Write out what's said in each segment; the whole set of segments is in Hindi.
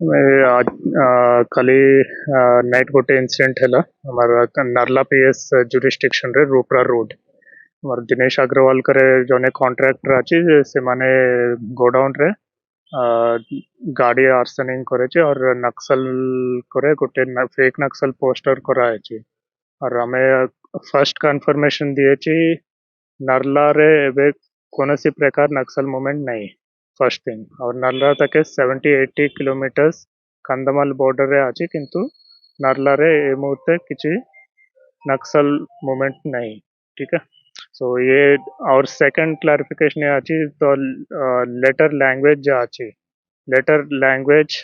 आज खाली नाइट गोटे इनसीडेंट है नार्ला पीएस जुरिस्डिक्शन रे रूपरा रोड मोर दिनेश अग्रवाल करे जने कॉन्ट्रैक्टर अछि से माने गोडाउन रे गाड़ी आर्सनिंग करे छे और नक्सल करे गोटे फेक नक्सल पोस्टर करा है और हमें फर्स्ट कंफर्मेशन दिए छी नर्ला रे एबे कोनोसी प्रकार नक्सल मूवमेंट नहीं फर्स्ट थिंग और नर्ला तक 70-80 किलोमीटर्स कंधमाल बॉर्डर रे अछि किंतु नर्ला रे ए मुहूर्ते किछि नक्सल मूवमेंट नहीं ठीक है सो ये और सेकंड क्लैरिफिकेशन ये अछि तो लेटर लैंग्वेज जा अछि लेटर लैंग्वेज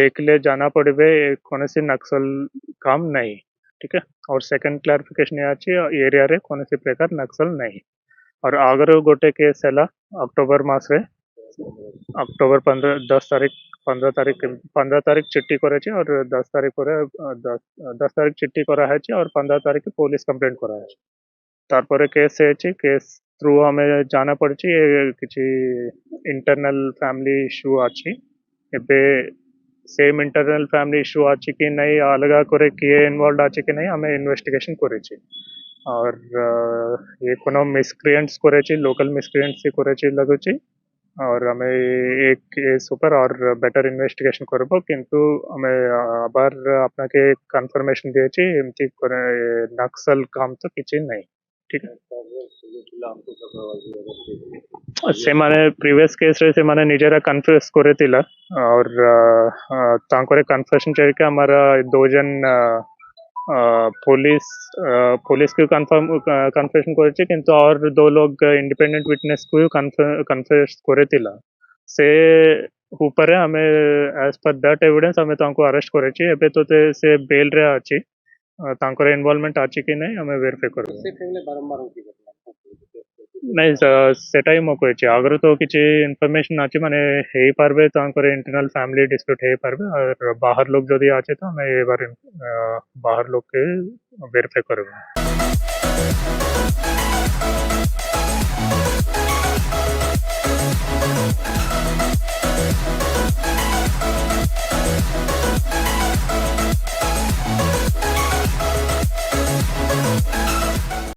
देखले जाना पड़बे कोनोसी नक्सल काम नहीं ठीक है और सेकंड क्लैरिफिकेशन ये अछि एरिया रे कोनोसी प्रकार नक्सल नहीं और आगर गोटे केस है अक्टोबर मास रे अक्टोबर 10 तारीख 15 तारीख चिट्ठी करे छे और 10 तारीख करे 10 तारीख चिट्ठी करा है छे और 15 तारीख पुलिस कंप्लेंट करा है तारपरे केस है छे केस थ्रू हमें जाना पड़छि किछि इंटरनल फैमिली इश्यू अछि एबे सेम इंटरनल फैमिली इश्यू अछि कि नहीं अलगा करे किए इन्वॉल्व अछि कि नहीं हमें इन्वेस्टिगेशन करे छे और ये कोनो मिसक्रिएंट्स करे छे लोकल मिसक्रिएंट्स से करे छे लगो छे और हमें एक केस ऊपर और बेटर इन्वेस्टिगेशन करबो किंतु हमें आबार अपना के कंफर्मेशन दिए छे एमती करे नक्सल काम तो किछि नहीं ठीक है से माने प्रीवियस केस रे से माने निजेरा कन्फेस करे तिला और तांकोरे कन्फेशन चेक के हमारा दो जन पुलिस पुलिस को कन्फेशन करे किंतु और दो लोग इंडिपेंडेंट विटनेस को कन्फेस करे तिला से ऊपर हमें एज पर दैट एविडेंस हमें तांको अरेस्ट करे छी एबे तो ते से बेल रे अछि तांकोरे इन्वॉल्वमेंट अछि कि नहीं हमें वेरीफाई करबो से पहले बारंबार होती नहीं सेटा ही मको अछि अगर तो किछि इन्फॉर्मेशन अछि माने हेई पारबे तांकोरे इंटरनल फैमिली डिस्प्यूट हेई पारबे और बाहर लोग जदि आछे तो हमें ए बार बाहर लोग के वेरीफाई करबो